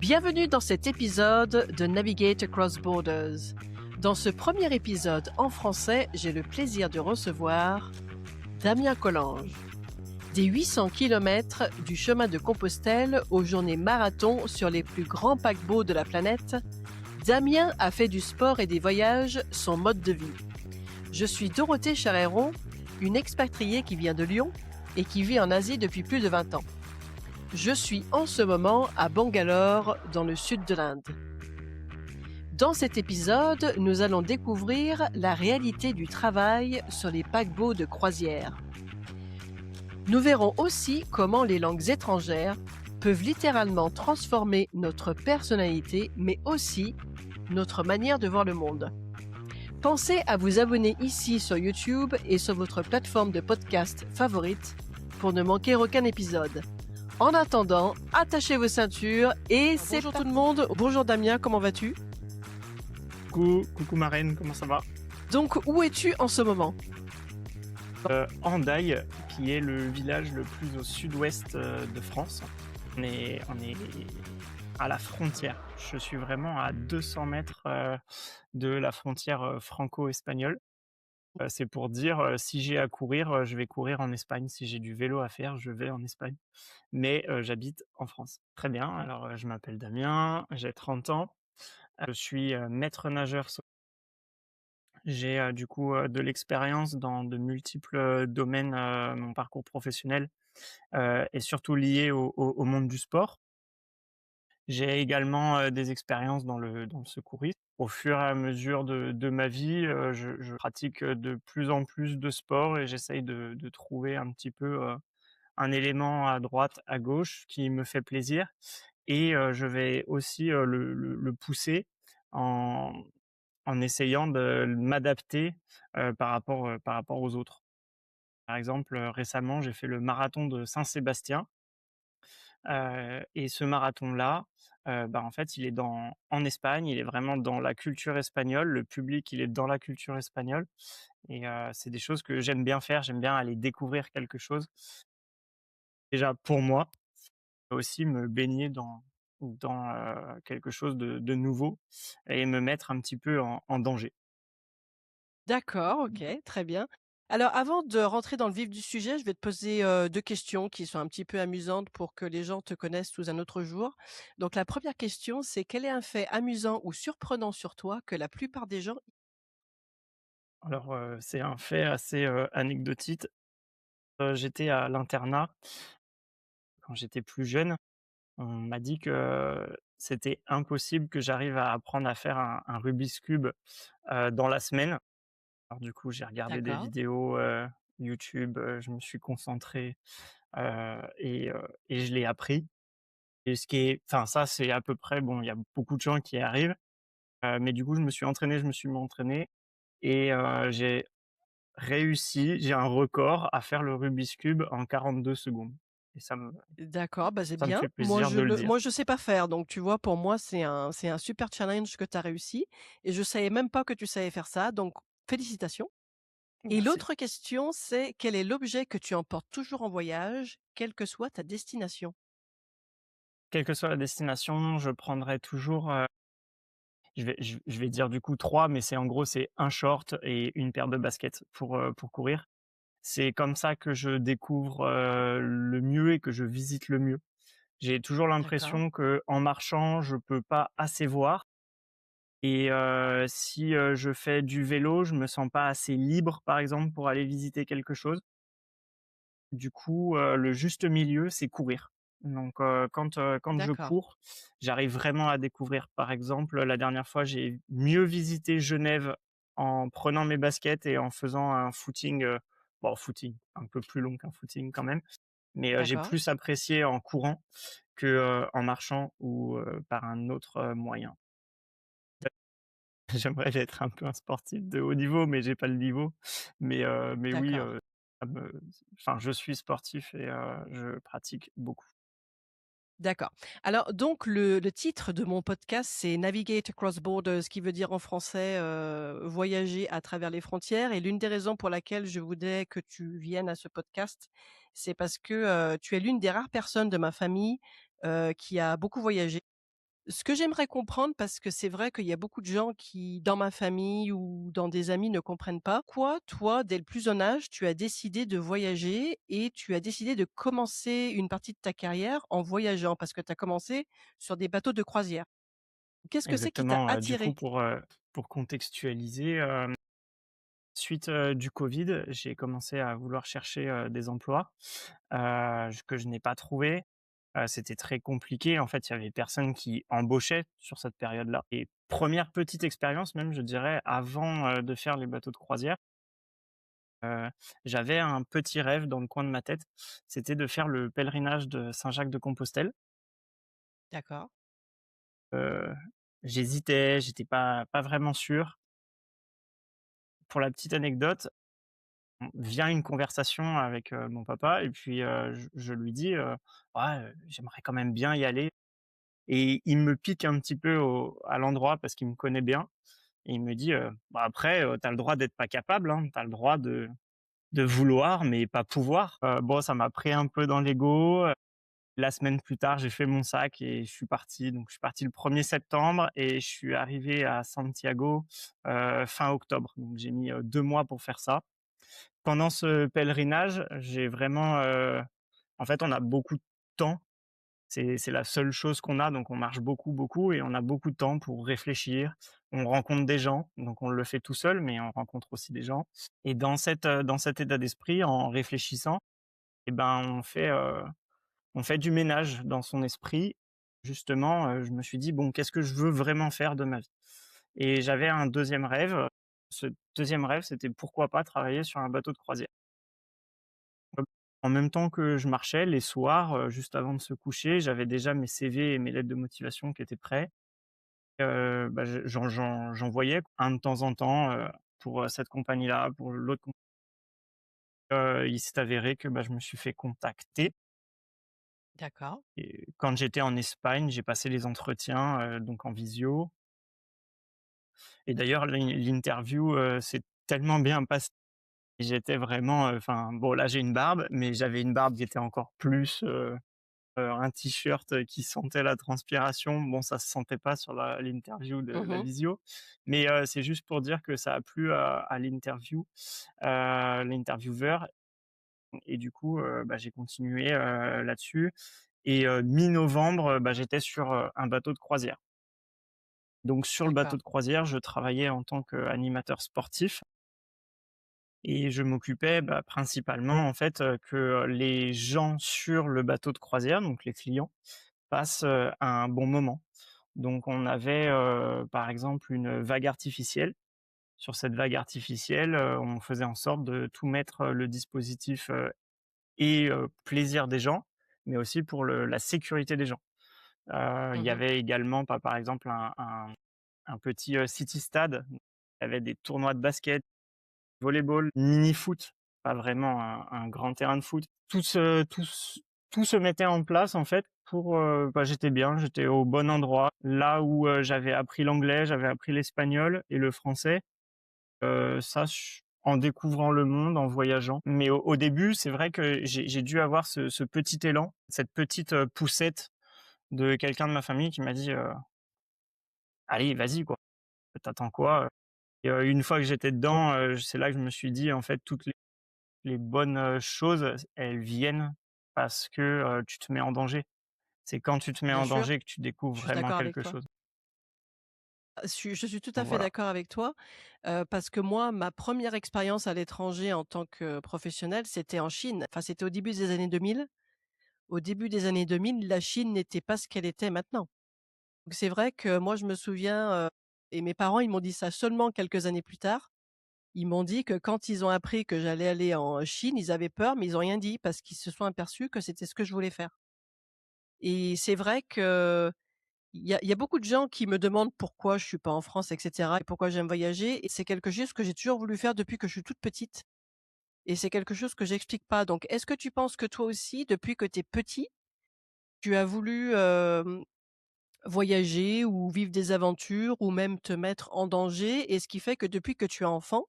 Bienvenue dans cet épisode de Navigate Across Borders. Dans ce premier épisode en français, j'ai le plaisir de recevoir Damien Collange. Des 800 km du chemin de Compostelle aux journées marathon sur les plus grands paquebots de la planète, Damien a fait du sport et des voyages son mode de vie. Je suis Dorothée Charéron, une expatriée qui vient de Lyon et qui vit en Asie depuis plus de 20 ans. Je suis en ce moment à Bangalore, dans le sud de l'Inde. Dans cet épisode, nous allons découvrir la réalité du travail sur les paquebots de croisière. Nous verrons aussi comment les langues étrangères peuvent littéralement transformer notre personnalité, mais aussi notre manière de voir le monde. Pensez à vous abonner ici sur YouTube et sur votre plateforme de podcast favorite pour ne manquer aucun épisode. En attendant, attachez vos ceintures et c'est Bonjour tout le monde. Bonjour Damien, comment vas-tu? Coucou Marraine, comment ça va? Donc, où es-tu en ce moment? Hendaye, qui est le village le plus au sud-ouest de France. On est à la frontière. Je suis vraiment à 200 mètres de la frontière franco-espagnole. C'est pour dire, si j'ai à courir, je vais courir en Espagne. Si j'ai du vélo à faire, je vais en Espagne. Mais j'habite en France. Très bien, alors je m'appelle Damien, j'ai 30 ans. Je suis maître nageur. J'ai du coup de l'expérience dans de multiples domaines. Mon parcours professionnel est surtout lié au monde du sport. J'ai également des expériences dans le secourisme. Au fur et à mesure de ma vie, je pratique de plus en plus de sport et j'essaye de trouver un petit peu un élément à droite, à gauche qui me fait plaisir et je vais aussi le pousser en en essayant de m'adapter par rapport aux autres. Par exemple, récemment, j'ai fait le marathon de Saint-Sébastien, et ce marathon-là, en fait, il est en Espagne, il est vraiment dans la culture espagnole. Le public, il est dans la culture espagnole et c'est des choses que j'aime bien faire. J'aime bien aller découvrir quelque chose, déjà pour moi, mais aussi me baigner dans quelque chose de nouveau et me mettre un petit peu en danger. D'accord, ok, très bien. Alors, avant de rentrer dans le vif du sujet, je vais te poser deux questions qui sont un petit peu amusantes pour que les gens te connaissent sous un autre jour. Donc, la première question, c'est quel est un fait amusant ou surprenant sur toi que la plupart des gens... Alors, c'est un fait assez anecdotique. J'étais à l'internat quand j'étais plus jeune. On m'a dit que c'était impossible que j'arrive à apprendre à faire un Rubik's Cube dans la semaine. Alors du coup, j'ai regardé des D'accord, vidéos YouTube, je me suis concentré et je l'ai appris. Et ce qui est, enfin ça, c'est à peu près bon. Il y a beaucoup de gens qui y arrivent, mais du coup, je me suis entraîné et j'ai réussi. J'ai un record à faire le Rubik's Cube en 42 secondes. Et d'accord, bah c'est ça me bien. fait plaisir de le dire. Moi, je sais pas faire, donc tu vois, pour moi, c'est un super challenge que tu as réussi. Et je savais même pas que tu savais faire ça, donc félicitations. Et Merci. l'autre question, c'est quel est l'objet que tu emportes toujours en voyage, quelle que soit ta destination? Quelle que soit la destination, je prendrai toujours, je vais dire du coup 3, mais c'est en gros, c'est un short et une paire de baskets pour courir. C'est comme ça que je découvre, le mieux et que je visite le mieux. J'ai toujours D'accord, l'impression que en marchant, je peux pas assez voir et si je fais du vélo, je me sens pas assez libre, par exemple, pour aller visiter quelque chose. Du coup, le juste milieu, c'est courir. Donc, quand je d'accord, cours, j'arrive vraiment à découvrir. Par exemple, la dernière fois, j'ai mieux visité Genève en prenant mes baskets et en faisant un footing, bon footing, un peu plus long qu'un footing quand même, mais, j'ai d'accord. plus apprécié en courant que, en marchant ou, par un autre, moyen. J'aimerais être un peu un sportif de haut niveau, mais j'ai pas le niveau. Mais oui, D'accord, ça me enfin, je suis sportif et je pratique beaucoup. d'accord. Alors donc le titre de mon podcast, c'est Navigate Across Borders, qui veut dire en français, voyager à travers les frontières, et l'une des raisons pour laquelle je voudrais que tu viennes à ce podcast, c'est parce que, tu es l'une des rares personnes de ma famille, qui a beaucoup voyagé. Ce que j'aimerais comprendre, parce que c'est vrai qu'il y a beaucoup de gens qui, dans ma famille ou dans des amis, ne comprennent pas. Quoi, toi, dès le plus jeune âge, tu as décidé de voyager et tu as décidé de commencer une partie de ta carrière en voyageant? Parce que tu as commencé sur des bateaux de croisière. Qu'est-ce que c'est qui t'a Exactement, du coup attiré? pour contextualiser, suite, du covid, j'ai commencé à vouloir chercher, des emplois, que je n'ai pas trouvé. C'était très compliqué. En fait, il y avait personne qui embauchait sur cette période-là et première petite expérience même, je dirais, avant, de faire les bateaux de croisière, heu, j'avais un petit rêve dans le coin de ma tête. C'était de faire le pèlerinage de Saint-Jacques-de-Compostelle. D'accord, Heu, J'hésitais, j'étais pas vraiment sûr. Pour la petite anecdote, vient une conversation avec, mon papa et puis, je lui dis, «Ouais, j'aimerais quand même bien y aller» et il me pique un petit peu à l'endroit parce qu'il me connaît bien et il me dit, «Bah, après, tu as le droit d'être pas capable, hein, tu as le droit de vouloir mais pas pouvoir». Bon, ça m'a pris un peu dans l'ego. La semaine plus tard, j'ai fait mon sac et je suis parti. Donc je suis parti le 1er septembre et je suis arrivé à Santiago, fin octobre. Donc j'ai mis, 2 mois pour faire ça. Pendant ce pèlerinage, j'ai vraiment, en fait, on a beaucoup de temps. C'est la seule chose qu'on a, donc on marche beaucoup, beaucoup et on a beaucoup de temps pour réfléchir. On rencontre des gens, donc on le fait tout seul, mais on rencontre aussi des gens et dans cet état d'esprit, en réfléchissant et ben, on fait du ménage dans son esprit. Justement, je me suis dit: «Bon, qu'est-ce que je veux vraiment faire de ma vie?» Et j'avais un deuxième rêve. Ce deuxième rêve, c'était pourquoi pas travailler sur un bateau de croisière. Hop. En même temps que je marchais, les soirs, juste avant de se coucher, j'avais déjà mes CV et mes lettres de motivation qui étaient prêts. Bah, je j'envoyais un de temps en temps, pour, cette compagnie-là, pour l'autre com il s'est avéré que, bah, je me suis fait contacter d'accord, et quand j'étais en Espagne, j'ai passé les entretiens, donc en visio et d'ailleurs l'interview, s'est tellement bien passée. J'étais vraiment, enfin bon là j'ai une barbe, mais j'avais une barbe qui était encore plus, un t-shirt qui sentait la transpiration. Bon, ça se sentait pas sur la l'interview de la mmh, visio, mais c'est juste pour dire que ça a plu à l'intervieweur et du coup, bah, j'ai continué, là-dessus et mi-novembre, bah, j'étais sur, un bateau de croisière. Donc sur le bateau d'accord, de croisière, je travaillais en tant qu'animateur sportif et je m'occupais, bah, principalement, en fait, que les gens sur le bateau de croisière, donc les clients, passent, un bon moment. Donc on avait, par exemple, une vague artificielle. Sur cette vague artificielle, on faisait en sorte de tout mettre, le dispositif, et plaisir des gens, mais aussi pour le la sécurité des gens. Il y mmh, avait également, par exemple, un petit, city stade. Il y avait des tournois de basket, volley-ball, mini-foot, pas vraiment un grand terrain de foot. Tout se mettait en place en fait pour, bah, j'étais bien, j'étais au bon endroit, là où, j'avais appris l'anglais, j'avais appris l'espagnol et le français, ça ch en découvrant le monde, en voyageant. Mais au début, c'est vrai que j'ai dû avoir ce petit élan, cette petite, poussette de quelqu'un de ma famille qui m'a dit, «Allez, vas-y quoi, t'attends quoi?» Et une fois que j'étais dedans, c'est là que je me suis dit: «En fait, toutes les bonnes, choses, elles viennent parce que, tu te mets en danger. C'est quand tu te mets bien en sûr, danger que tu découvres je suis vraiment d'accord avec quelque toi. chose. Je suis tout à Donc fait voilà. d'accord avec toi, parce que moi, ma première expérience à l'étranger en tant que professionnelle, c'était en Chine. Enfin, c'était au début des années 2000. Au début des années 2000, la Chine n'était pas ce qu'elle était maintenant. Donc c'est vrai que moi, je me souviens, et mes parents, ils m'ont dit ça seulement quelques années plus tard. Ils m'ont dit que quand ils ont appris que j'allais aller en Chine, ils avaient peur, mais ils ont rien dit parce qu'ils se sont aperçus que c'était ce que je voulais faire. Et c'est vrai que il y a beaucoup de gens qui me demandent pourquoi je suis pas en France et cetera et pourquoi j'aime voyager et c'est quelque chose que j'ai toujours voulu faire depuis que je suis toute petite et c'est quelque chose que j'explique pas. Donc est-ce que tu penses que toi aussi, depuis que tu es petit, tu as voulu, voyager ou vivre des aventures ou même te mettre en danger et ce qui fait que depuis que tu es enfant,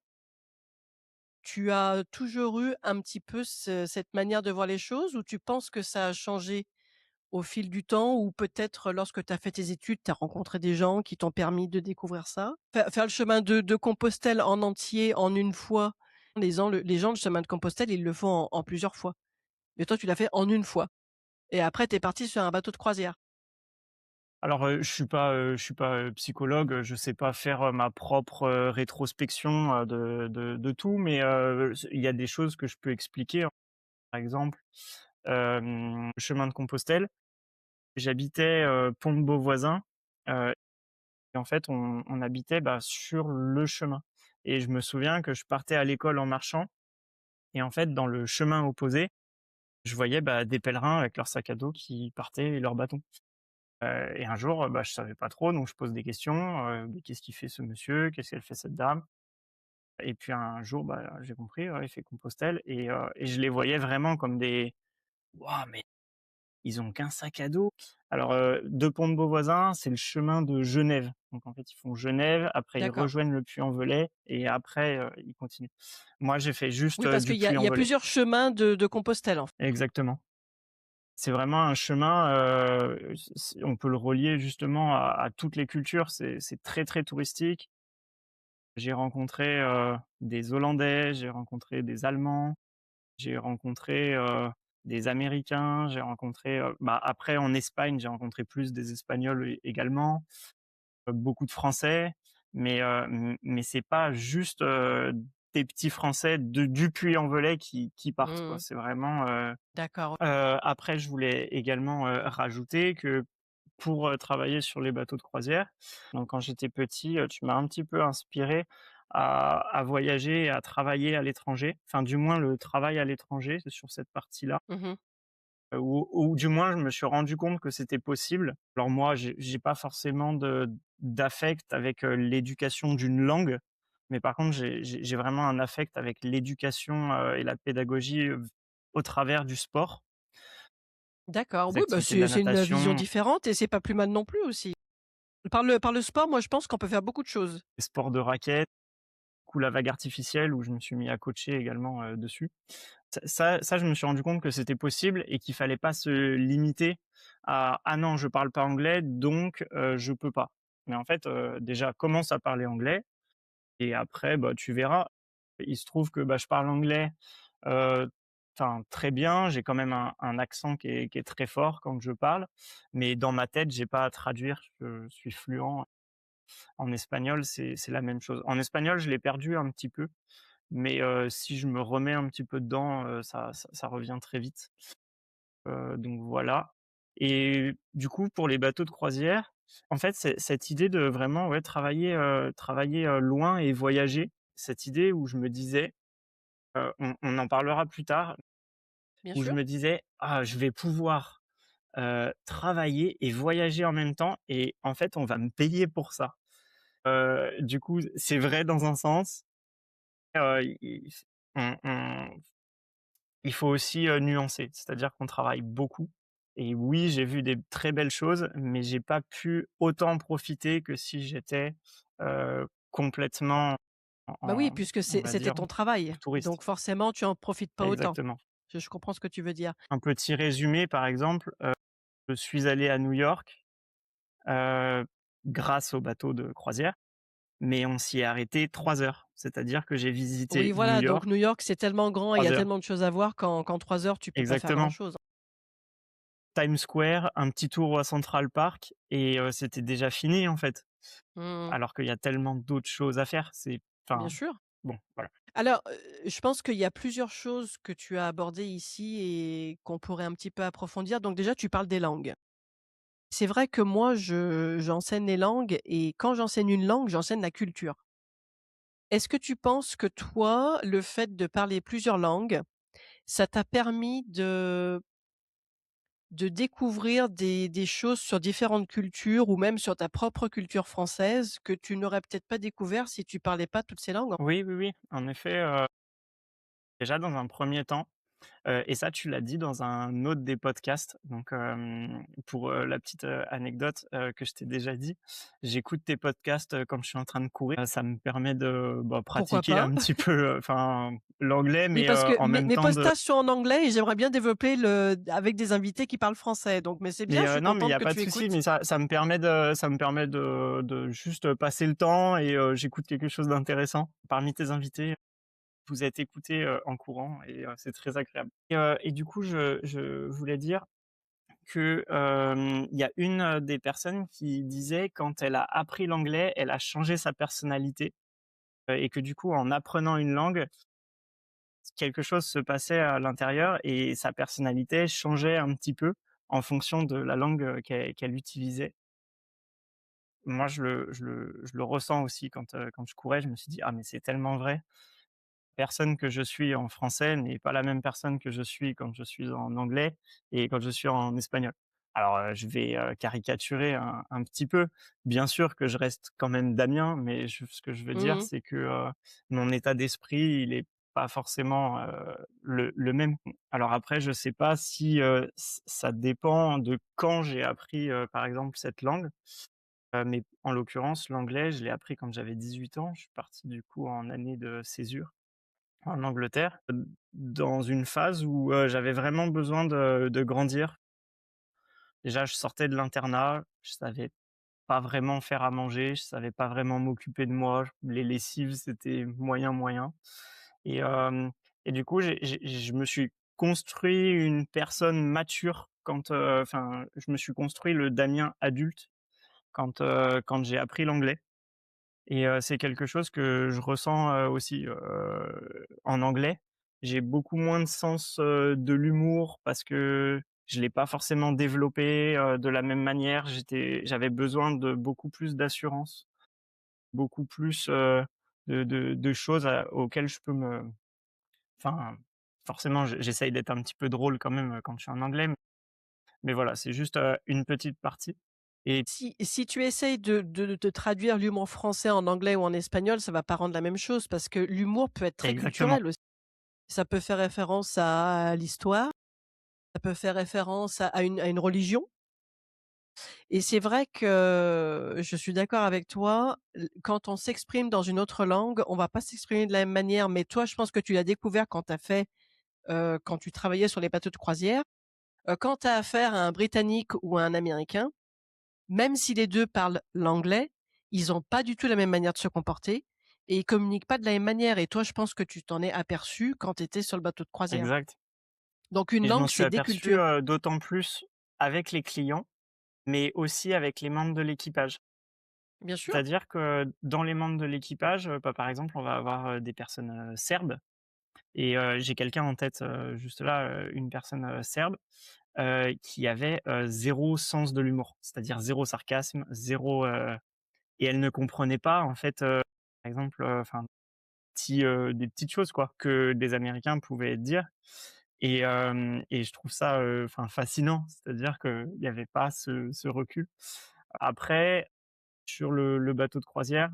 tu as toujours eu un petit peu cette manière de voir les choses ou tu penses que ça a changé au fil du temps ou peut-être lorsque tu as fait tes études, tu as rencontré des gens qui t'ont permis de découvrir ça? Faire le chemin de Compostelle en entier en une fois, les gens, le chemin de Compostelle, ils le font en plusieurs fois. Mais toi, tu l'as fait en une fois et après tu es parti sur un bateau de croisière? Alors, je suis pas psychologue, je sais pas faire, ma propre, rétrospection, de tout, mais, il y a des choses que je peux expliquer, hein. Par exemple, chemin de Compostelle, j'habitais, Pont de Beauvoisin, heu et en fait, on habitait, bah, sur le chemin et je me souviens que je partais à l'école en marchant et en fait, dans le chemin opposé, je voyais, bah, des pèlerins avec leurs sacs à dos qui partaient et leurs bâtons. Et un jour, bah, je savais pas trop, donc je pose des questions, «Mais qu'est-ce qu'il fait ce monsieur? Qu'est-ce qu'elle fait cette dame?» Et puis un jour, bah, j'ai compris, ouais, il fait Compostelle et je les voyais vraiment comme des: «Waouh, mais ils ont qu'un sac à dos!» Alors, de Pont-de-Beauvoisin, c'est le chemin de Genève. Donc en fait, ils font Genève, après ils D'accord. rejoignent le Puy-en-Velay et après, ils continuent. Moi, j'ai fait juste, Oui, parce du qu'il y a Puy-en-Velay. plusieurs chemins de Compostelle, en fait. Exactement. C'est vraiment un chemin, on peut le relier justement à toutes les cultures. C'est très, très touristique. J'ai rencontré, des Hollandais, j'ai rencontré des Allemands, j'ai rencontré, des Américains, j'ai rencontré, bah, après en Espagne, j'ai rencontré plus des Espagnols également, beaucoup de Français, mais c'est pas juste, des petits Français du Puy-en-Velay qui partent, quoi. Mmh. C'est vraiment, D'accord. après je voulais également, rajouter que pour, travailler sur les bateaux de croisière, donc quand j'étais petit, tu m'as un petit peu inspiré à voyager et à travailler à l'étranger. Enfin, du moins le travail à l'étranger, c'est sur cette partie-là, Mmh. ou du moins je me suis rendu compte que c'était possible. Alors moi, j'ai pas forcément d'affect avec, l'éducation d'une langue, mais par contre j'ai vraiment un affect avec l'éducation, et la pédagogie, au travers du sport, D'accord. des Oui, bah, activités de c'est la c'est une vision natation, différente et c'est pas plus mal non plus aussi. Par le sport, moi, je pense qu'on peut faire beaucoup de choses. des sports de raquettes, coup la vague artificielle où je me suis mis à coacher également, dessus. Ça, je me suis rendu compte que c'était possible et qu'il fallait pas se limiter à: «Ah non, je parle pas anglais, donc je peux pas». Mais en fait, déjà commence à parler anglais et après, bah, tu verras. Il se trouve que, bah, je parle anglais, heu, enfin très bien, j'ai quand même un accent qui est très fort quand je parle, mais dans ma tête, j'ai pas à traduire, je suis fluent. En espagnol, c'est la même chose. En espagnol, je l'ai perdu un petit peu, mais si je me remets un petit peu dedans, ça revient très vite. Donc voilà et du coup, pour les bateaux de croisière, en fait, c'est cette idée de vraiment, ouais, travailler, loin et voyager, cette idée où je me disais, on en parlera plus tard, Bien où je sûr. me disais: «Ah, je vais pouvoir, travailler et voyager en même temps et en fait, on va me payer pour ça». Du coup, c'est vrai dans un sens, il on il faut aussi, nuancer. C'est-à-dire qu'on travaille beaucoup et oui, j'ai vu des très belles choses, mais j'ai pas pu autant profiter que si j'étais, complètement Bah, oui, en puisque on va c'était dire, ton travail, touriste. donc forcément tu en profites pas autant. Exactement. Je comprends ce que tu veux dire. Un petit résumé, par exemple, je suis allé à New York, heu, grâce au bateau de croisière, mais on s'y est arrêté 3 heures. C'est-à-dire que j'ai Oui, visité New voilà, donc York New York, c'est tellement grand et il y 3 a heures. tellement de choses à voir qu'en 3 heures, tu peux pas faire Exactement. grand-chose. Times Square, un petit tour à Central Park et c'était déjà fini, en fait. Mmh, Alors qu'il y a tellement d'autres choses à faire. bien Enfin, sûr. bon, voilà. Alors, je pense qu'il y a plusieurs choses que tu as abordées ici et qu'on pourrait un petit peu approfondir. Donc déjà, tu parles des langues. C'est vrai que moi, j'enseigne les langues et quand j'enseigne une langue, j'enseigne la culture. Est-ce que tu penses que toi, le fait de parler plusieurs langues, ça t'a permis de découvrir des choses sur différentes cultures ou même sur ta propre culture française que tu n'aurais peut-être pas découvert si tu parlais pas toutes ces langues? Oui, oui, oui, en effet, déjà dans un premier temps. Et ça, tu l'as dit dans un autre des podcasts. Donc, pour, la petite, anecdote, que je t'ai déjà dit, j'écoute tes podcasts, quand je suis en train de courir. Ça me permet de, bah, Pourquoi pratiquer pas? un petit peu, enfin, l'anglais, Oui, mais, parce que en même mes temps de podcasts sont en anglais et j'aimerais bien développer le avec des invités qui parlent français, donc mais c'est bien, mais, je suis non, mais il y contente a que pas de tu souci, écoutes. mais ça me permet de juste passer le temps et j'écoute quelque chose d'intéressant. Parmi tes invités, vous êtes écoutés, en courant et c'est très agréable et du coup, je voulais dire que, il y a une, des personnes qui disait quand elle a appris l'anglais, elle a changé sa personnalité, et que du coup, en apprenant une langue, quelque chose se passait à l'intérieur et sa personnalité changeait un petit peu en fonction de la langue, qu'elle utilisait. Moi, je le ressens aussi quand je courais, je me suis dit: «Ah mais c'est tellement vrai». Personne que je suis en français n'est pas la même personne que je suis quand je suis en anglais et quand je suis en espagnol. Alors, je vais, caricaturer un petit peu. Bien sûr que je reste quand même Damien, mais ce que je veux dire, Mmh. c'est que, mon état d'esprit, il est pas forcément, le même. Alors après, je sais pas si, ça dépend de quand j'ai appris, par exemple, cette langue, mais en l'occurrence, l'anglais, je l'ai appris quand j'avais 18 ans. Je suis parti du coup en année de césure en Angleterre, dans une phase où, j'avais vraiment besoin de grandir. Déjà, je sortais de l'internat, je savais pas vraiment faire à manger, je savais pas vraiment m'occuper de moi. Les lessives, c'était moyen, moyen et et du coup, je me suis construit une personne mature quand, enfin, je me suis construit le Damien adulte quand j'ai appris l'anglais. Et c'est quelque chose que je ressens, aussi, en anglais. J'ai beaucoup moins de sens, de l'humour parce que je l'ai pas forcément développé, de la même manière. J'avais besoin de beaucoup plus d'assurance, beaucoup plus, de choses auxquelles je peux enfin, forcément, j'essaye d'être un petit peu drôle quand même, quand je suis en anglais, mais voilà, c'est juste, une petite partie et Si tu essayes de traduire l'humour français en anglais ou en espagnol, ça va pas rendre la même chose parce que l'humour peut être très exactement, culturel aussi. Ça peut faire référence à l'histoire, ça peut faire référence à une religion et c'est vrai que je suis d'accord avec toi, quand on s'exprime dans une autre langue, on va pas s'exprimer de la même manière, mais toi, je pense que tu l'as découvert quand tu as fait, quand tu travaillais sur les bateaux de croisière. Quand tu as affaire à un Britannique ou à un Américain, même si les 2 parlent l'anglais, ils ont pas du tout la même manière de se comporter et ils communiquent pas de la même manière et toi, je pense que tu t'en es aperçu quand tu étais sur le bateau de croisière. exact. Donc une Et je m'en langue, suis c'est des aperçu, cultures. d'autant plus avec les clients, mais aussi avec les membres de l'équipage. Bien sûr. C'est-à-dire que dans les membres de l'équipage, bah, par exemple, on va avoir, des personnes, serbes et j'ai quelqu'un en tête, juste là, une personne, serbe, qui avait, 0 sens de l'humour. C'est-à-dire zéro sarcasme, 0, et elle ne comprenait pas en fait, par exemple, enfin des petites choses quoi, que des Américains pouvaient dire et je trouve ça, enfin fascinant. C'est-à-dire qu'il y avait pas ce recul. Après, sur le bateau de croisière,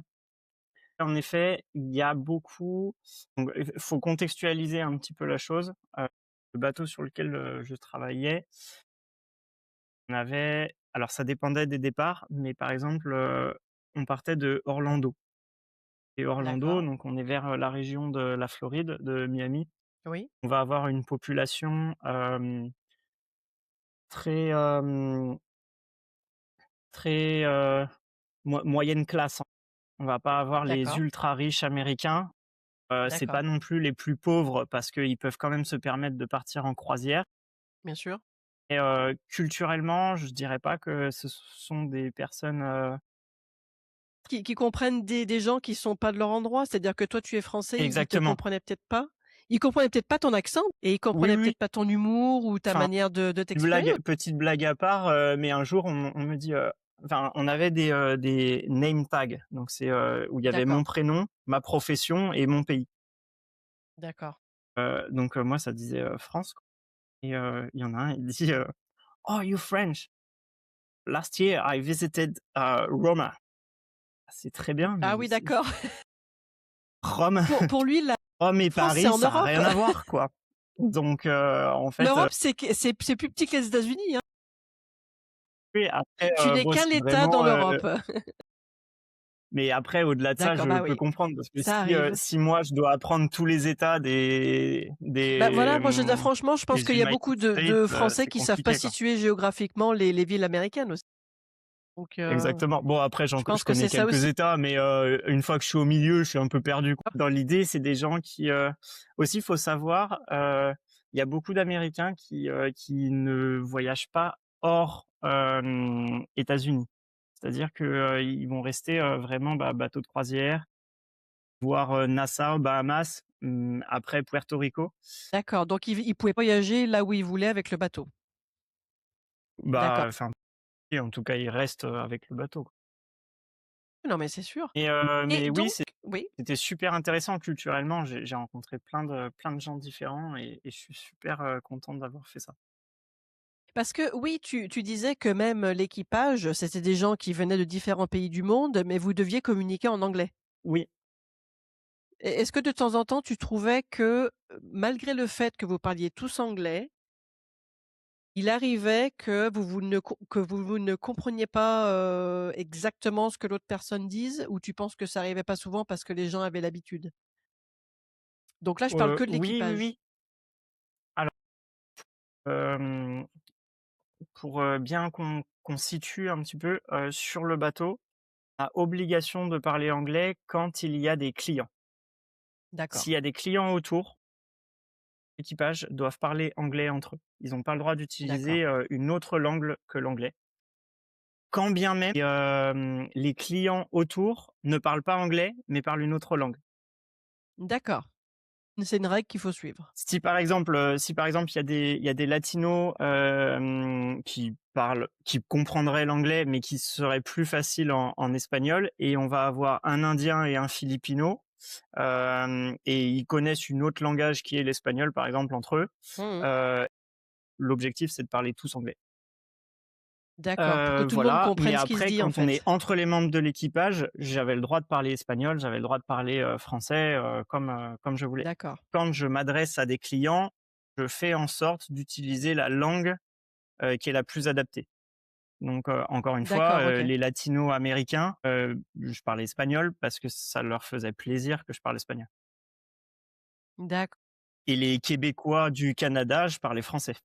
en effet, il y a beaucoup donc faut contextualiser un petit peu la chose. Le bateau sur lequel, je travaillais, on avait alors ça dépendait des départs, mais par exemple, on partait de Orlando et Orlando, D'accord. donc on est vers, la région de la Floride, de Miami. Oui. On va avoir une population, très, très, moyenne classe, hein. On va pas avoir les D'accord. ultra riches américains, c'est pas D'accord. non plus les plus pauvres parce qu'ils peuvent quand même se permettre de partir en croisière Bien sûr. et culturellement, je dirais pas que ce sont des personnes, Qui comprennent des gens qui sont pas de leur endroit? C'est-à-dire que toi, tu es français, ils te exactement. comprenaient peut-être pas? Ils comprenaient peut-être pas ton accent et ils Oui, comprenaient oui, peut-être pas ton humour ou ta enfin, manière de t'exprimer? petite blague à part, mais un jour on me dit, enfin, on avait des name tags, donc c'est, où il y avait mon D'accord, prénom, ma profession et mon pays. d'accord. Donc moi ça disait, France quoi et il y en a un, il dit, «Oh you French, last year I visited, Roma». C'est très bien, Ah mais oui, c'est d'accord. Rome Pour lui, la Rome et France, c'est Paris, en ça a Europe. rien à voir quoi. Donc en fait, L'Europe, c'est plus petit que les États-Unis, hein. oui, après, Tu n'es bon, qu'un c'est État dans vraiment, l'Europe. mais après au-delà de ça, D'accord, je bah peux oui, comprendre parce que ça si, arrive. si moi je dois apprendre tous les États Bah, voilà, moi je veux dire franchement, je pense des qu'il y a United beaucoup States, de Français c'est qui savent pas compliqué, quoi. situer géographiquement les villes américaines aussi. Donc Exactement. Bon après je je pense que connais c'est ça quelques aussi. États, mais une fois que je suis au milieu, je suis un peu perdu, quoi. Dans l'idée, c'est des gens qui, aussi, il faut savoir, il y a beaucoup d'Américains qui ne voyagent pas hors, États-Unis. C'est-à-dire que, ils vont rester, vraiment, bah, bateau de croisière, voire, Nassau, Bahamas, après Puerto Rico. D'accord, donc ils pouvaient voyager là où ils voulaient avec le bateau? Bah, D'accord. enfin, en tout cas, ils restent, avec le bateau, quoi. Non, mais c'est sûr Et et mais oui, donc oui, c'était super intéressant culturellement. J'ai rencontré plein de gens différents et je suis super, content d'avoir fait ça. parce que oui, tu disais que même l'équipage, c'était des gens qui venaient de différents pays du monde, mais vous deviez communiquer en anglais. Oui, Et est-ce que de temps en temps, tu trouvais que, malgré le fait que vous parliez tous anglais, il arrivait que vous ne compreniez pas, exactement ce que l'autre personne dise? Ou tu penses que ça arrivait pas souvent parce que les gens avaient l'habitude? Donc là, je parle que de oui, oui, l'équipage. oui. Alors, hem, pour, bien qu'on situe un petit peu, sur le bateau, on a obligation de parler anglais quand il y a des clients. D'accord, S'il y a des clients autour, l'équipage doivent parler anglais entre eux. Ils ont pas le droit d'accord, d'utiliser, une autre langue que l'anglais. Quand bien même, les clients autour ne parlent pas anglais, mais parlent une autre langue. d'accord. C'est une règle qu'il faut suivre. Si par exemple il y a des latinos, qui comprendraient l'anglais, mais qui seraient plus faciles en espagnol et on va avoir un indien et un philippino, et ils connaissent une autre langage qui est l'espagnol par exemple entre eux, Mmh. heu, l'objectif c'est de parler tous anglais. D'accord, pour que tout le monde Voilà, mais comprenne ce qui se après dit, en quand on est fait? entre les membres de l'équipage, j'avais le droit de parler espagnol, j'avais le droit de parler, français, comme je voulais. D'accord, Quand je m'adresse à des clients, je fais en sorte d'utiliser la langue, qui est la plus adaptée. Donc, encore une fois, d'accord, OK. les latino-américains, je parlais espagnol parce que ça leur faisait plaisir que je parle espagnol D'acc et les québécois du Canada, je parlais français.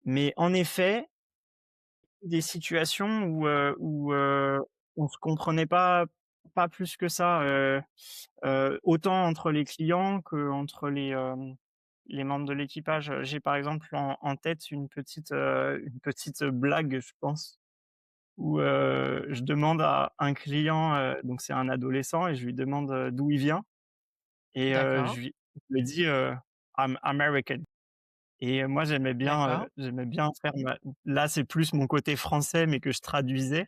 Mais en effet, des situations où on se comprenait pas plus que ça, autant entre les clients qu'entre les membres de l'équipage. J'ai par exemple en tête une petite blague, je pense, où, je demande à un client, donc c'est un adolescent et je lui demande, d'où il vient et d'accord, je lui dis, «I'm American». Et moi d'accord. j'aimais bien faire ma là, c'est plus mon côté français, mais que je traduisais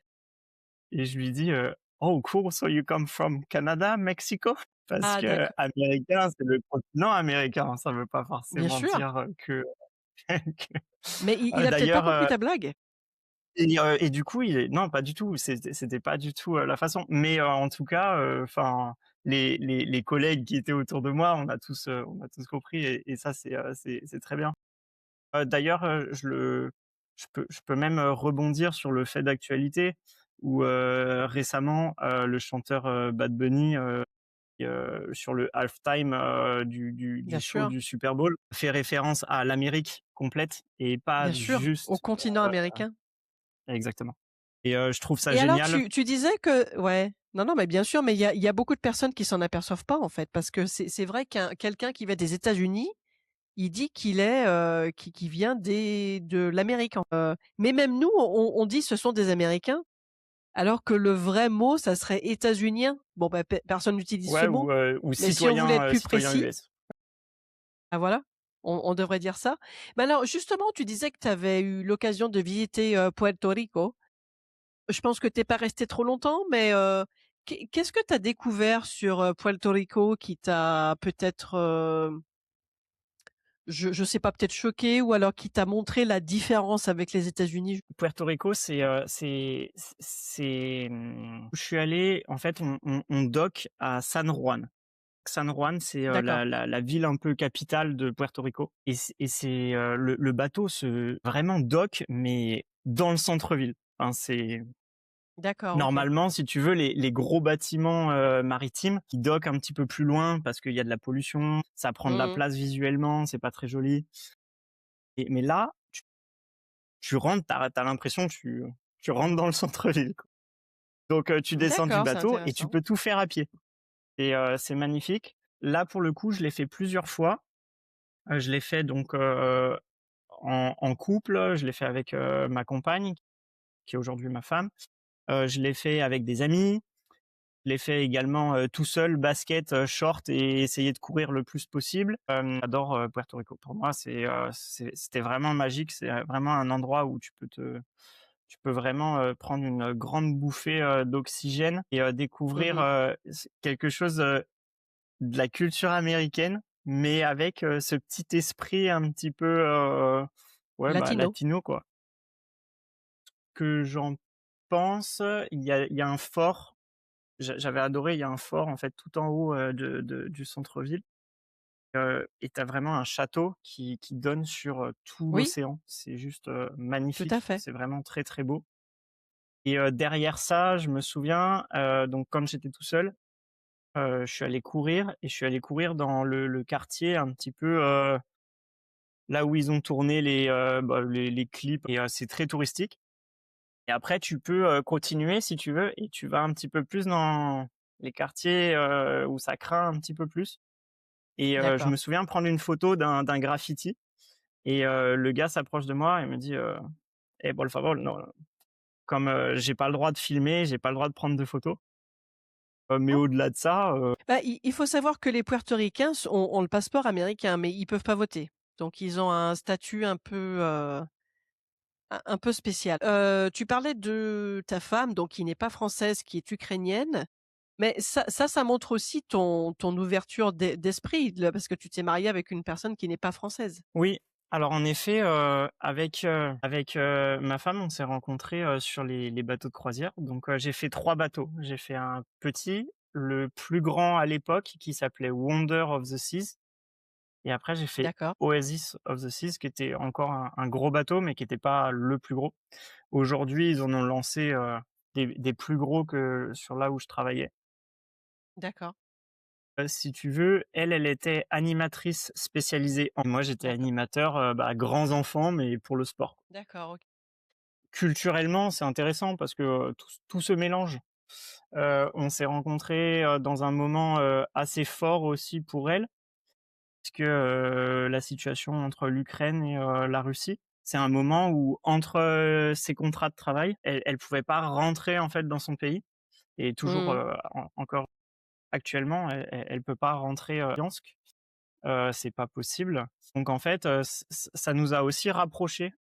et je lui dis, «Oh cool, so you come from Canada, Mexico?» Parce Ah que d'accord, américain, c'est le continent américain, ça veut pas bien forcément sûr, dire, que que mais il a peut-être pas d'ailleurs, compris ta blague? et du coup, il est non, pas du tout, c'était pas du tout, la façon. Mais, en tout cas, enfin, les collègues qui étaient autour de moi, on a tous compris et ça, c'est très bien. D'ailleurs, je peux même, rebondir sur le fait d'actualité où, récemment, le chanteur, Bad Bunny, sur le halftime, Bien du show sûr, du Super Bowl, fait référence à l'Amérique complète et pas bien sûr, au juste, continent américain. exactement. Et je trouve ça Et alors génial. tu disais que ouais, non, non, mais bien sûr, mais il y a beaucoup de personnes qui s'en aperçoivent pas, en fait, parce que c'est vrai qu'un quelqu'un qui vient des États-Unis, il dit qu'il est, qui vient de l'Amérique, mais même nous, on dit: «Ce sont des Américains», alors que le vrai mot, ça serait états-unien. Bon, bah, personne n'utilise ce Ouais, mot, ou mais si on voulait être plus citoyen précis, US. ah voilà, on devrait dire ça. Mais alors justement, tu disais que tu avais eu l'occasion de visiter, Puerto Rico. Je pense que tu es pas resté trop longtemps, mais qu'est-ce que tu as découvert sur, Puerto Rico qui t'a peut-être, je sais pas, peut-être choqué ou alors qui t'a montré la différence avec les États-Unis? Puerto Rico, je suis allé en fait, on dock à San Juan. San Juan, c'est, D'accord, la ville un peu capitale de Puerto Rico et c'est, le bateau se vraiment dock, mais dans le centre-ville. Enfin, c'est d'accord, OK. normalement, si tu veux, les gros bâtiments, maritimes qui dockent un petit peu plus loin parce qu'il y a de la pollution, ça prend de la Mmh. place visuellement, c'est pas très joli mais là, tu rentres, tu as l'impression que tu rentres dans le centre-ville, quoi. Donc tu descends du D'accord, c'est bateau et tu intéressant. peux tout faire à pied et c'est magnifique. Là, pour le coup, je l'ai fait plusieurs fois. Je l'ai fait donc, en couple, je l'ai fait avec, ma compagne, qui est aujourd'hui ma femme. Je l'ai fait avec des amis. Je l'ai fait également, tout seul, basket, short et essayer de courir le plus possible. J'adore, Puerto Rico. Pour moi, c'était vraiment magique. C'est, vraiment un endroit où tu peux vraiment, prendre une grande bouffée, d'oxygène et découvrir, Mmh. quelque chose, de la culture américaine, mais avec, ce petit esprit un petit peu, ouais, bah, Latino? latino, quoi. Que j'en pense, il y a un fort, j'avais adoré, il y a un fort, en fait, tout en haut, de du centre-ville, et tu as vraiment un château qui donne sur, tout Oui, l'océan. C'est juste, tout à magnifique, fait. c'est vraiment très, très beau et derrière ça, je me souviens, donc quand j'étais tout seul, je suis allé courir et je suis allé courir dans le quartier un petit peu, là où ils ont tourné les clips et c'est très touristique et après tu peux, continuer si tu veux et tu vas un petit peu plus dans les quartiers, où ça craint un petit peu plus et je D'accord. me souviens prendre une photo d'un graffiti et le gars s'approche de moi et me dit, «Eh, por favor, no», comme, j'ai pas le droit de filmer, j'ai pas le droit de prendre de photos, mais Ah, au-delà de ça, bah, il faut savoir que les Puertoricains ont le passeport américain, mais ils peuvent pas voter. Donc ils ont un statut un peu spécial. Tu parlais de ta femme, donc qui n'est pas française, qui est ukrainienne, mais ça montre aussi ton ouverture d'esprit, là, parce que tu t'es marié avec une personne qui n'est pas française. oui, alors en effet, avec, ma femme, on s'est rencontrés, sur les bateaux de croisière. Donc, j'ai fait 3 bateaux. J'ai fait un petit, le plus grand à l'époque qui s'appelait Wonder of the Seas et après j'ai fait D'accord, Oasis of the Seas qui était encore un gros bateau, mais qui était pas le plus gros. Aujourd'hui, ils en ont lancé, des plus gros que sur là où je travaillais. d'accord, Si tu veux, elle était animatrice spécialisée en moi, j'étais d'accord, animateur, bah, grands enfants, mais pour le sport. d'accord, OK. Culturellement, c'est intéressant parce que, tout se mélange. On s'est rencontrés, dans un moment, assez fort aussi pour elle, puisque, la situation entre l'Ukraine et la Russie, c'est un moment où entre, ses contrats de travail, elle pouvait pas rentrer, en fait, dans son pays et toujours, Mmh. encore actuellement, elle peut pas rentrer, à Luhansk. C'est pas possible. Donc en fait, ça nous a aussi rapprochés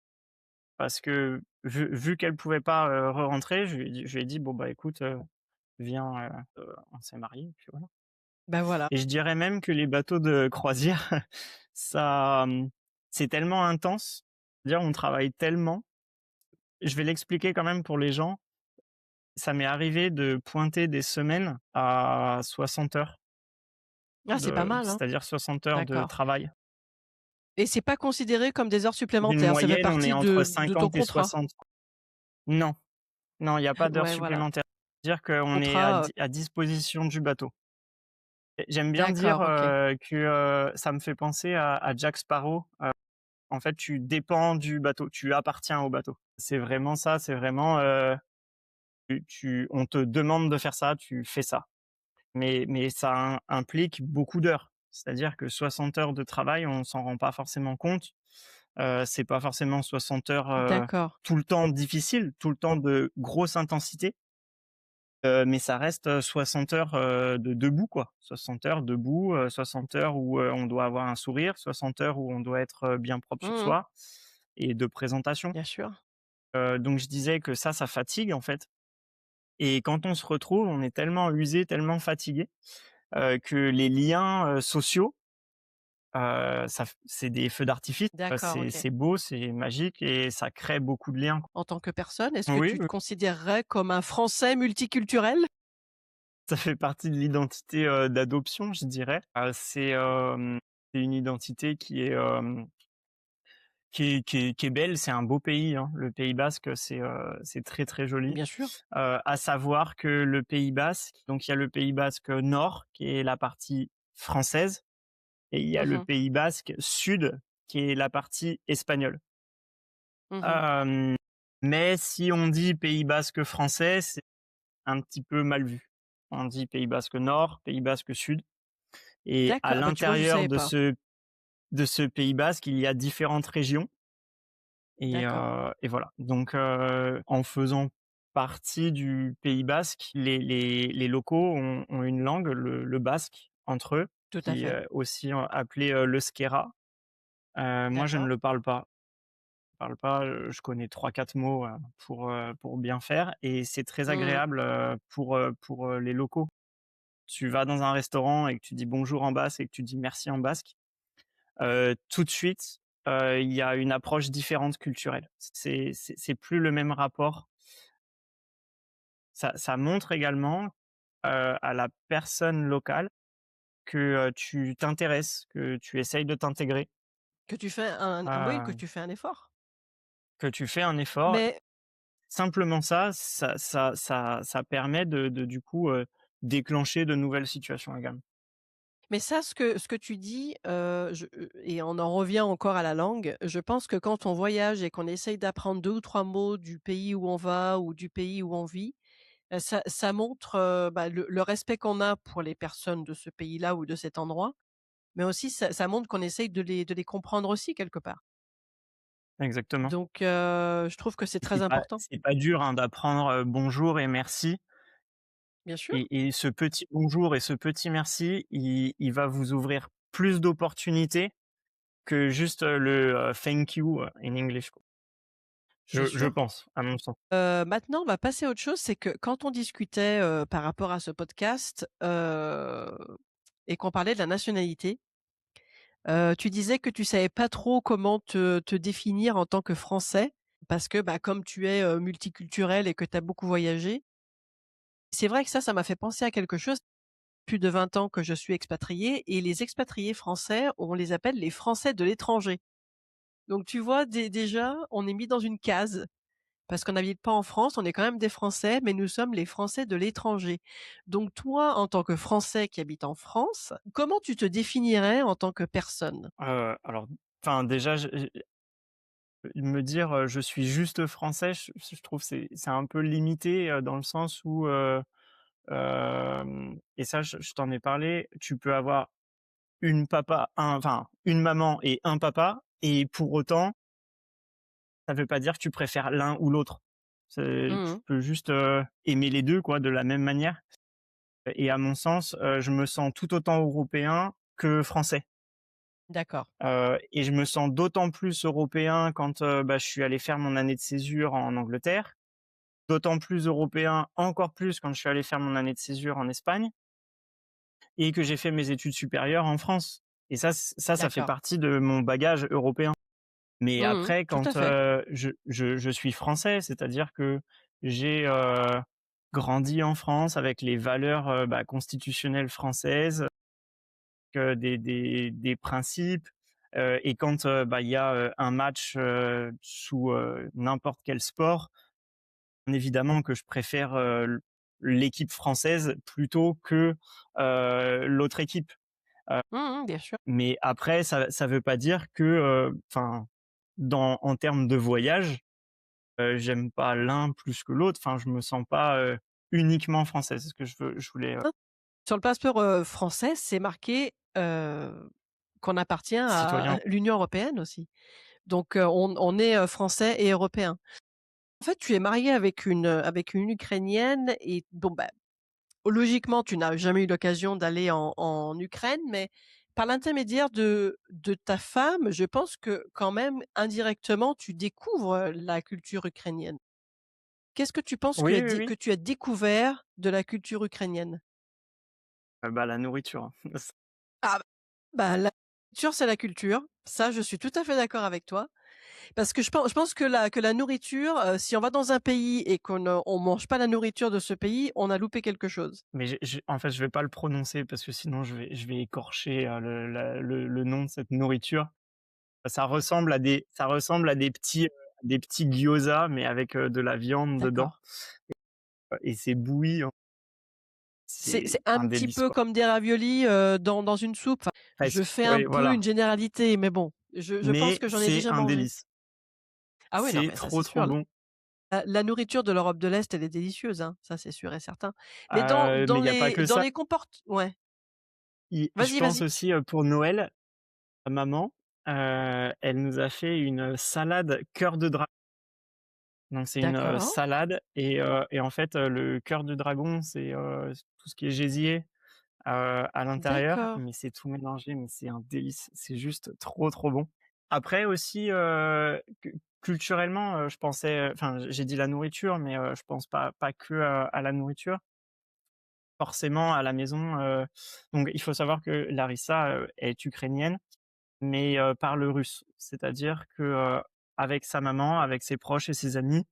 parce que vu qu'elle pouvait pas, re-rentrer, je lui ai dit: «Bon, bah, écoute, viens, on s'est mariés, puis voilà». Bah, voilà. Et je dirais même que les bateaux de croisière, ça, c'est tellement intense, dire on travaille tellement. Je vais l'expliquer quand même pour les gens. Ça m'est arrivé de pointer des semaines à 60 heures Ah, c'est pas mal, hein? c'est-à-dire 60 heures de D'accord travail. et c'est pas considéré comme des heures D'une supplémentaires, ça fait moyenne, on est partie entre de ton 50 et contrat? 60. Non. Non, il y a pas d'heures Ouais, voilà. supplémentaires. Dire qu'on est Contrat, à disposition du bateau. Et j'aime bien dire, d'accord, OK. que, ça me fait penser à Jack Sparrow. En fait, tu dépends du bateau, tu appartiens au bateau. C'est vraiment ça, c'est vraiment, on te demande de faire ça, tu fais ça. Mais ça implique beaucoup d'heures. C'est-à-dire que 60 heures de travail, on s'en rend pas forcément compte. C'est pas forcément 60 heures, D'accord. tout le temps difficile, tout le temps de grosse intensité. Mais ça reste, 60 heures, de debout quoi. 60 heures debout, 60 heures où, on doit avoir un sourire, 60 heures où on doit être, bien propre sur Mmh. soi et de présentation. Bien sûr. Donc je disais que ça fatigue en fait et quand on se retrouve, on est tellement usé, tellement fatigué, que les liens, sociaux, ça f c'est des feux d'artifice. D'accord, OK. C'est beau, c'est magique et ça crée beaucoup de liens. En tant que personne, est-ce que Oui, tu te oui. considérerais comme un Français multiculturel? Ça fait partie de l'identité, d'adoption, je dirais. C'est une identité qui est belle. C'est un beau pays, hein. Le Pays basque, c'est très, très joli. Bien sûr. À savoir que le Pays basque, donc il y a le Pays basque nord, qui est la partie française, et il y a le Mmh. Pays basque sud, qui est la partie espagnole. Mmh. Hem, mais si on dit Pays basque français, c'est un petit peu mal vu. On dit Pays basque nord, Pays basque sud, et à D'accord, bah, tu vois, je l'intérieur savais de pas. ce Pays basque, il y a différentes régions, D'accord. et voilà. Donc en faisant partie du Pays basque, les locaux ont une langue, le basque, entre eux, Tout à qui fait. est aussi, appelé, l'euskera. Moi, je ne D'accord. le parle pas. Parle pas, je connais trois quatre mots, pour bien faire, et c'est très Mmh. agréable, pour les locaux. Tu vas dans un restaurant et que tu dis bonjour en basque et que tu dis merci en basque, tout de suite, il y a une approche différente culturelle. C'est plus le même rapport. Ça montre également, à la personne locale que, tu t'intéresses, que tu essayes de t'intégrer, Que tu fais un oui, que heu, tu fais un effort. que tu fais un effort. Mais Simplement ça permet de du coup, déclencher de nouvelles situations également. ça, ce que tu dis, et on en revient encore à la langue, je pense que quand on voyage et qu'on essaye d'apprendre 2 ou 3 mots du pays où on va ou du pays où on vit, ça montre, bah, le respect qu'on a pour les personnes de ce pays-là ou de cet endroit, mais aussi ça montre qu'on essaye de les comprendre aussi quelque part. Exactement. Donc je trouve que c'est Et très important. c'est pas dur, hein, d'apprendre, bonjour et merci, Bien sûr. et ce petit bonjour et ce petit merci, il va vous ouvrir plus d'opportunités que juste, thank you, in English, quoi. C'est Je sûr. pense, à mon sens. Maintenant, on va passer à autre chose. C'est que quand on discutait, par rapport à ce podcast, et qu'on parlait de la nationalité, tu disais que tu savais pas trop comment te définir en tant que Français parce que, bah, comme tu es, multiculturel et que tu as beaucoup voyagé. C'est vrai que ça m'a fait penser à quelque chose. Plus de 20 ans que je suis expatriée et les expatriés français, on les appelle les Français de l'étranger. Donc tu vois, déjà, on est mis dans une case. Parce qu'on n'habite pas en France, on est quand même des Français, mais nous sommes les Français de l'étranger. Donc toi, en tant que Français qui habite en France, comment tu te définirais en tant que personne? Alors, enfin, déjà, me dire, «Je suis juste français», je trouve c'est un peu limité, dans le sens où, et ça, je t'en ai parlé, tu peux avoir une maman et un papa, et pour autant, ça veut pas dire que tu préfères l'un ou l'autre. Mmh Tu mh. peux juste, aimer les 2, quoi, de la même manière, et à mon sens, je me sens tout autant européen que français. D'accord, Et je me sens d'autant plus européen quand, bah, je suis allé faire mon année de césure en Angleterre, d'autant plus européen, encore plus, quand je suis allé faire mon année de césure en Espagne, et que j'ai fait mes études supérieures en France, et ça fait d'accord. partie de mon bagage européen. Mais Mmh après, Tout à quand, fait. je suis français, c'est-à-dire que j'ai, grandi en France avec les valeurs, bah, constitutionnelles françaises, des principes, et quand, bah, il y a, un match, sous, n'importe quel sport, bien évidemment que je préfère, l'équipe française plutôt que, l'autre équipe. Heu, Bien sûr. mais après ça veut pas dire que, enfin, dans en termes de voyage, j'aime pas l'un plus que l'autre. Enfin, je me sens pas, uniquement français. C'est ce que je voulais, Hein? Sur le passeport, français, c'est marqué, qu'on appartient citoyen. à l'Union européenne aussi. Donc on est, français et européen. En fait, tu es marié avec une Ukrainienne et bon, bah, logiquement, tu n'as jamais eu l'occasion d'aller en Ukraine, mais par l'intermédiaire de ta femme, je pense que quand même, indirectement, tu découvres la culture ukrainienne. Qu'est-ce que tu penses Oui, oui, oui. que tu as découvert de la culture ukrainienne? Bah, la nourriture, hein. Ah bah, la culture, c'est la culture. Ça, je suis tout à fait d'accord avec toi. Parce que je pense que la nourriture, si on va dans un pays et on mange pas la nourriture de ce pays, on a loupé quelque chose. Mais en fait, je vais pas le prononcer parce que sinon je vais écorcher, le nom de cette nourriture. Ça ressemble à des petits gyoza, mais avec, de la viande dedans, D'accord. et c'est bouilli, hein. C'est C'est un un petit délice, peu quoi. comme des raviolis, dans une soupe. Enfin, je Presque, fais un oui, peu voilà, une généralité, mais bon, je pense mais que j'en ai c'est déjà un mangé. délice. Ah oui, non, C'est mais ça, c'est trop, trop sûr. bon. La nourriture de l'Europe de l'Est, elle est délicieuse, hein, ça, c'est sûr et certain. Mais dans Mais dans il y a pas les que dans ça. les comport ouais. Je Vas-y, pense vas-y. aussi, pour Noël, ma maman, elle nous a fait une salade cœur de dragon. Donc c'est une, D'accord, salade, et en fait, le cœur du dragon, c'est, tout ce qui est gésier, à l'intérieur, d'accord, mais c'est tout mélangé, mais c'est un délice. C'est juste trop, trop bon. Après aussi, culturellement, je pensais, enfin, j'ai dit la nourriture, mais, je pense pas que, à la nourriture. Forcément à la maison, donc il faut savoir que Larissa, est ukrainienne, mais, parle russe. C'est-à-dire que, avec sa maman, avec ses proches et ses amis,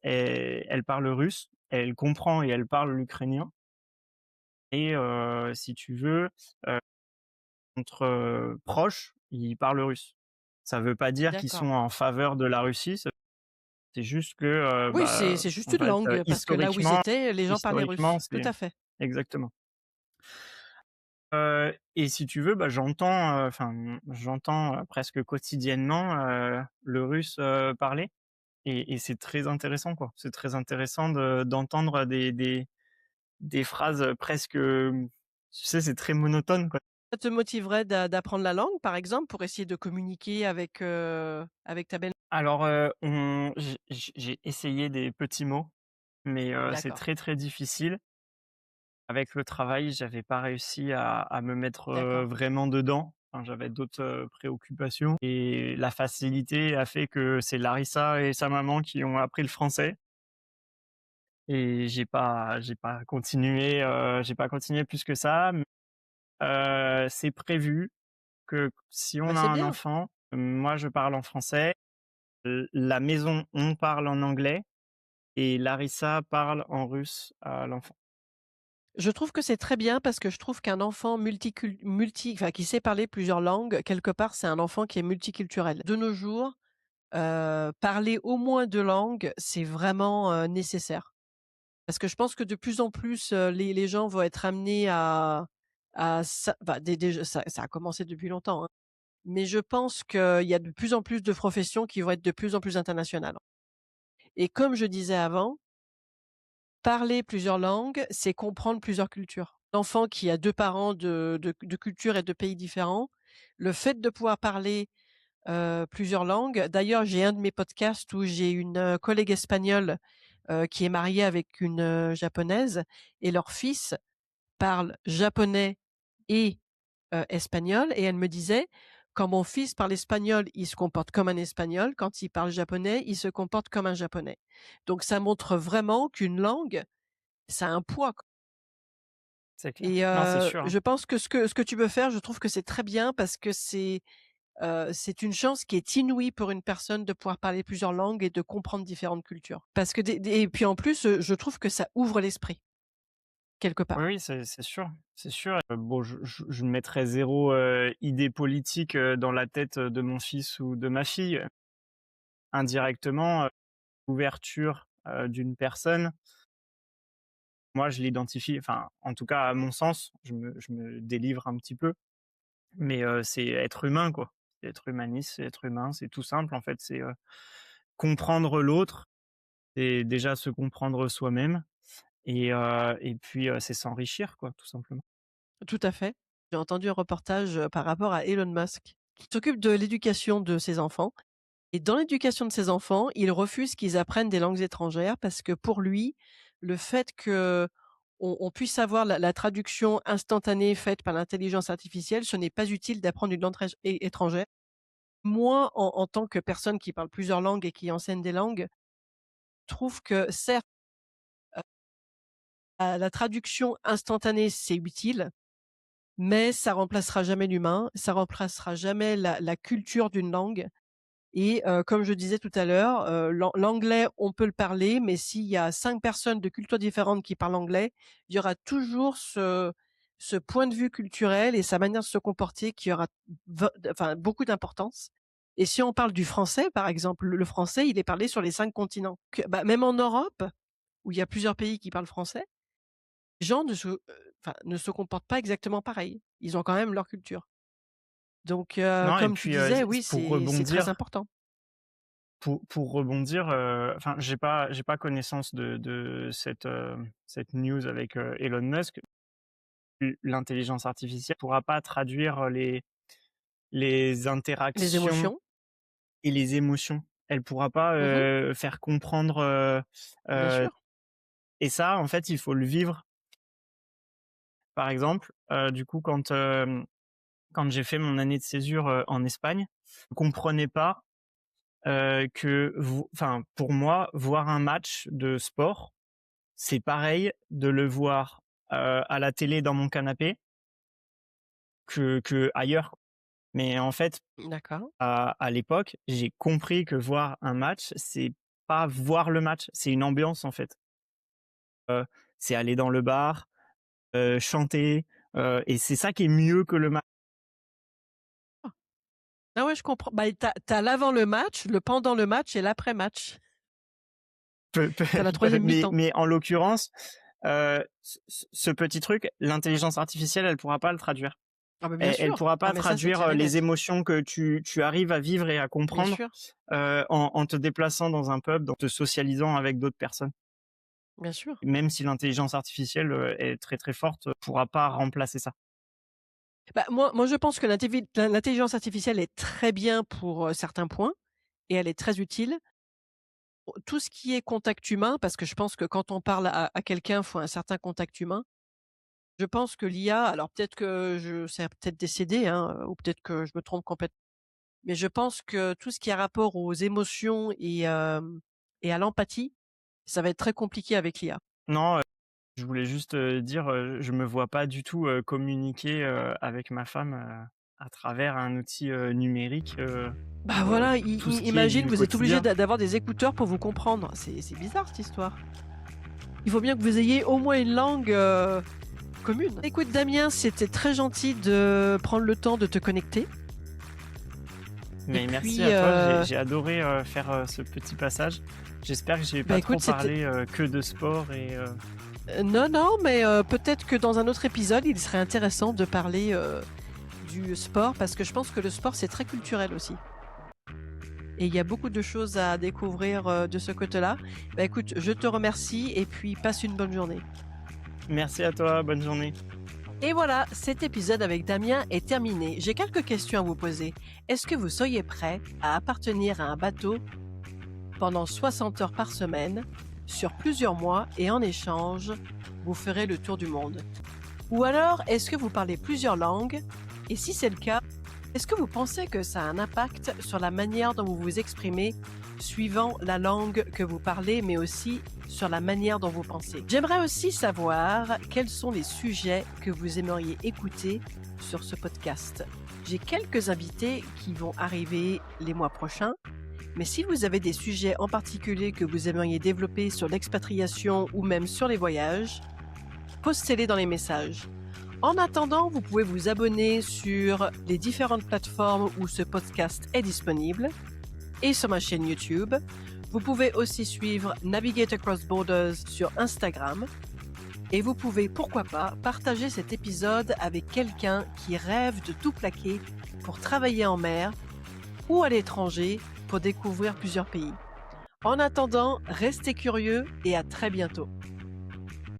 elle parle russe, elle comprend et elle parle l'ukrainien, et si tu veux, heu, entre, proches, ils parlent russe. Ça veut pas dire qu'ils d'accord. sont en faveur de la Russie, c'est juste que, Oui, c'est juste en une fait, langue, parce que là où ils historiquement étaient, les gens parlaient historiquement, russe. Tout c'est à fait. exactement. Et si tu veux, bah, j'entends, enfin, j'entends, presque quotidiennement, le russe, parler, et c'est très intéressant, quoi. C'est très intéressant d'entendre des phrases, presque, tu sais, c'est très monotone, quoi. Ça te motiverait d'apprendre la langue, par exemple, pour essayer de communiquer avec ta belle Alors, on j'ai essayé des petits mots, mais, c'est d'accord, très, très difficile. Avec le travail, j'avais pas réussi à me mettre, d'accord. vraiment dedans. Enfin, j'avais d'autres, préoccupations, et la facilité a fait que c'est Larissa et sa maman qui ont appris le français, et j'ai pas continué plus que ça. Mais, c'est prévu que si Bah, on a c'est un bien. enfant, moi je parle en français, la maison, on parle en anglais, et Larissa parle en russe à l'enfant. Je trouve que c'est très bien parce que je trouve qu'un enfant enfin, qui sait parler plusieurs langues, quelque part, c'est un enfant qui est multiculturel. De nos jours, parler au moins 2 langues, c'est vraiment, nécessaire. Parce que je pense que de plus en plus, les gens vont être amenés à ça bah, déjà ça a commencé depuis longtemps, hein, mais je pense qu'il y a de plus en plus de professions qui vont être de plus en plus internationales. Et comme je disais avant, parler plusieurs langues, c'est comprendre plusieurs cultures. L'enfant qui a 2 parents de cultures et de pays différents, le fait de pouvoir parler, plusieurs langues, d'ailleurs, j'ai un de mes podcasts où j'ai une, collègue espagnole, qui est mariée avec une, japonaise, et leur fils parle japonais et espagnol, et elle me disait: «Quand mon fils parle espagnol, il se comporte comme un espagnol. Quand il parle japonais, il se comporte comme un japonais». Donc ça montre vraiment qu'une langue, ça a un poids, quoi. C'est clair. Et Non, c'est sûr, hein. je pense que ce que tu veux faire, je trouve que c'est très bien parce que c'est une chance qui est inouïe pour une personne de pouvoir parler plusieurs langues et de comprendre différentes cultures. Parce que des et puis en plus, je trouve que ça ouvre l'esprit, quelque Oui, part. oui, c'est sûr, c'est sûr. Bon, je mettrais 0, idée politique, dans la tête, de mon fils ou de ma fille. Indirectement, l'ouverture, d'une personne, moi, je l'identifie, enfin, en tout cas, à mon sens, je me délivre un petit peu, mais, c'est être humain, quoi. C'est être humaniste, c'est être humain, c'est tout simple, en fait. C'est, comprendre l'autre, et déjà se comprendre soi-même, et puis, c'est s'enrichir, quoi, tout simplement. Tout à fait. J'ai entendu un reportage, par rapport à Elon Musk, qui s'occupe de l'éducation de ses enfants, et dans l'éducation de ses enfants, il refuse qu'ils apprennent des langues étrangères parce que pour lui, le fait qu'on puisse avoir la traduction instantanée faite par l'intelligence artificielle, ce n'est pas utile d'apprendre une langue étrangère. Moi, en tant que personne qui parle plusieurs langues et qui enseigne des langues, trouve que certes, la traduction instantanée, c'est utile, mais ça remplacera jamais l'humain, ça remplacera jamais la culture d'une langue, Et comme je disais tout à l'heure, l'anglais, on peut le parler, mais s'il y a 5 personnes de cultures différentes qui parlent anglais, il y aura toujours ce point de vue culturel et sa manière de se comporter qui aura beaucoup d'importance. Et si on parle du français, par exemple, le français, il est parlé sur les 5 continents. Même en Europe, où il y a plusieurs pays qui parlent français, les gens ne se comportent pas exactement pareil. Ils ont quand même leur culture. Donc Non et comme tu puis, disais, c oui, pour c'est très rebondir important. enfin, j'ai pas connaissance de cette news avec, Elon Musk. L'intelligence artificielle pourra pas traduire, les Les interactions émotions. et les émotions. Elle pourra pas, Mmh. faire comprendre, Bien heu sûr. et ça, en fait, il faut le vivre. Par exemple, du coup, quand j'ai fait mon année de césure, en Espagne, je comprenais pas, enfin, pour moi, voir un match de sport, c'est pareil de le voir, à la télé dans mon canapé que ailleurs. Mais en fait, D'accord. à l'époque, j'ai compris que voir un match, c'est pas voir le match, c'est une ambiance, en fait. Heu, c'est aller dans le bar, chanter, et c'est ça qui est mieux que le match. Ah ouais, je comprends. Bah, tu as l'avant le match, le pendant le match et l'après-match. Peu Tu as la troisième mi-temps. mais en l'occurrence, ce petit truc, l'intelligence artificielle, elle pourra pas le traduire. Ah bah, bien Elle sûr. pourra Ah pas mais ça, c'est traduire, clair et les net. émotions que tu arrives à vivre et à Bien comprendre, sûr, en te déplaçant dans un pub, en te socialisant avec d'autres personnes. bien sûr. Même si l'intelligence artificielle, est très, très forte, pourra pas remplacer ça. Bah, moi, je pense que l'intelligence artificielle est très bien pour, certains points et elle est très utile. Tout ce qui est contact humain, parce que je pense que quand on parle à quelqu'un, il faut un certain contact humain. Je pense que l'IA, alors peut-être que c'est peut-être décédé, hein, ou peut-être que je me trompe complètement. Mais je pense que tout ce qui a rapport aux émotions et à l'empathie, ça va être très compliqué avec l'IA. Non, je voulais juste, dire, je me vois pas du tout, communiquer, avec ma femme, à travers un outil, numérique, Bah, pour, voilà, tout ce qui est imagine, du vous êtes obligé quotidien. d'avoir des écouteurs pour vous comprendre. C'est bizarre cette histoire. Il faut bien que vous ayez au moins une langue, commune. Écoute Damien, c'était très gentil de prendre le temps de te connecter et Mais merci puis, à toi, j'ai adoré, faire, ce petit passage. J'espère que j'ai bah, pas trop écoute, parlé, que de sport et non, non, mais peut-être que dans un autre épisode, il serait intéressant de parler, du sport parce que je pense que le sport, c'est très culturel aussi et il y a beaucoup de choses à découvrir, de ce côté-là. Bah, écoute, je te remercie et puis passe une bonne journée. merci à toi, bonne journée. Et voilà, cet épisode avec Damien est terminé. J'ai quelques questions à vous poser. Est-ce que vous seriez prêt à appartenir à un bateau pendant 60 heures par semaine, sur plusieurs mois et en échange, vous ferez le tour du monde? Ou alors, est-ce que vous parlez plusieurs langues? Et si c'est le cas, est-ce que vous pensez que ça a un impact sur la manière dont vous vous exprimez suivant la langue que vous parlez, mais aussi sur la manière dont vous pensez? J'aimerais aussi savoir quels sont les sujets que vous aimeriez écouter sur ce podcast. J'ai quelques invités qui vont arriver les mois prochains, mais si vous avez des sujets en particulier que vous aimeriez développer sur l'expatriation ou même sur les voyages, postez-les dans les messages. En attendant, vous pouvez vous abonner sur les différentes plateformes où ce podcast est disponible et sur ma chaîne YouTube. Vous pouvez aussi suivre Navigate Across Borders sur Instagram. Et vous pouvez, pourquoi pas, partager cet épisode avec quelqu'un qui rêve de tout plaquer pour travailler en mer ou à l'étranger pour découvrir plusieurs pays. En attendant, restez curieux et à très bientôt.